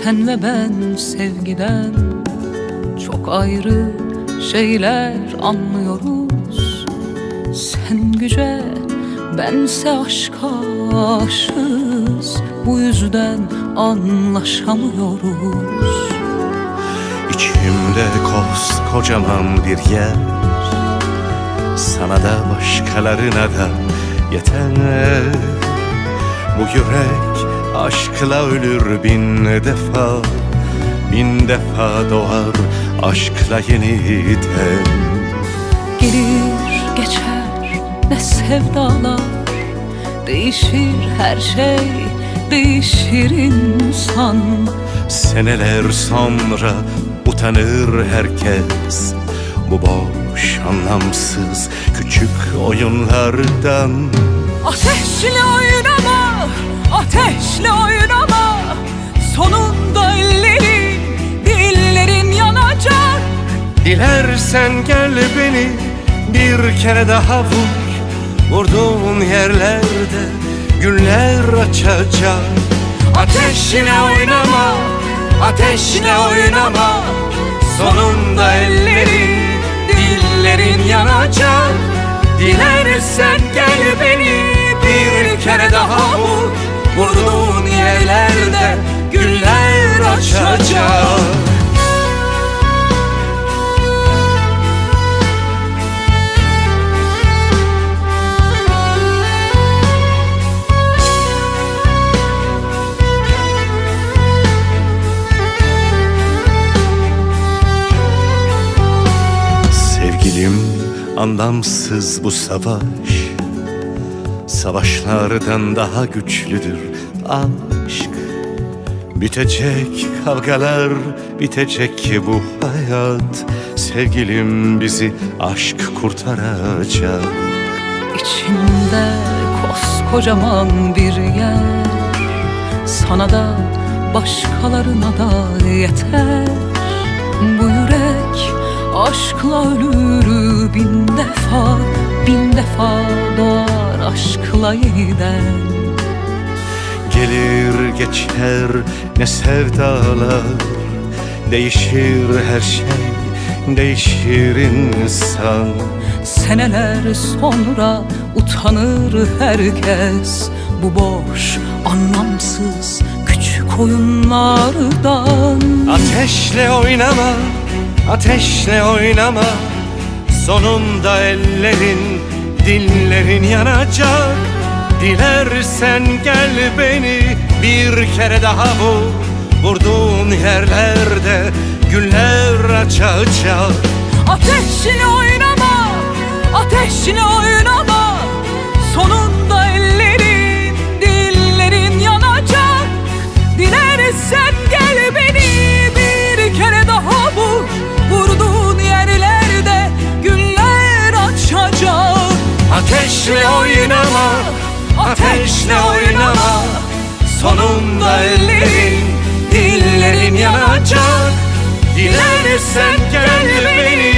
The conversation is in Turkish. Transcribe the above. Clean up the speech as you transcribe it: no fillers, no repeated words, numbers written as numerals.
Sen ve ben sevgiden çok ayrı şeyler anlıyoruz. Sen güce, bense aşka aşığız. Bu yüzden anlaşamıyoruz. İçimde koskocaman bir yer, sana da başkalarına da yeter. Bu yürek aşkla ölür bin defa, bin defa doğar aşkla yeniden. Gelir geçer ne sevdalar, değişir her şey, değişir insan. Seneler sonra utanır herkes bu boş, anlamsız küçük oyunlardan. Ateşle oynama, ateşle oynama. Sonunda ellerin, dillerin yanacak. Dilersen gel beni bir kere daha vur. Vurduğun yerlerde güller açacak. Ateşle oynama, ateşle oynama. Sonunda ellerin, dillerin yanacak. Dilersen gel beni bir kere daha vur. Vurduğun yerlerde güller açacak. Sevgilim, anlamsız bu savaş, savaşlardan daha güçlüdür aşk. Bitecek kavgalar, bitecek bu hayat. Sevgilim, bizi aşk kurtaracak. İçimde koskocaman bir yer, sana da başkalarına da yeter. Bu yürek aşkla ölür bin defa, bin defa doğar aşkla yeniden. Gelir geçer ne sevdalar, değişir her şey, değişir insan. Seneler sonra utanır herkes bu boş, anlamsız küçük oyunlardan. Ateşle oynama, ateşle oynama. Sonunda ellerin, dillerin yanacak. Dilersen gel beni bir kere daha vur. Vurduğun yerlerde güller açacak. Ateşle oynama, ateşle oynama. Sonunda ellerin, dillerin yanacak. Dilersen gel beni bir kere daha vur. Vurduğun yerlerde güller açacak. Ateşle oynama, ateşle oynama. Sonunda ellerin, dillerin yanacak. Dilersen gel beni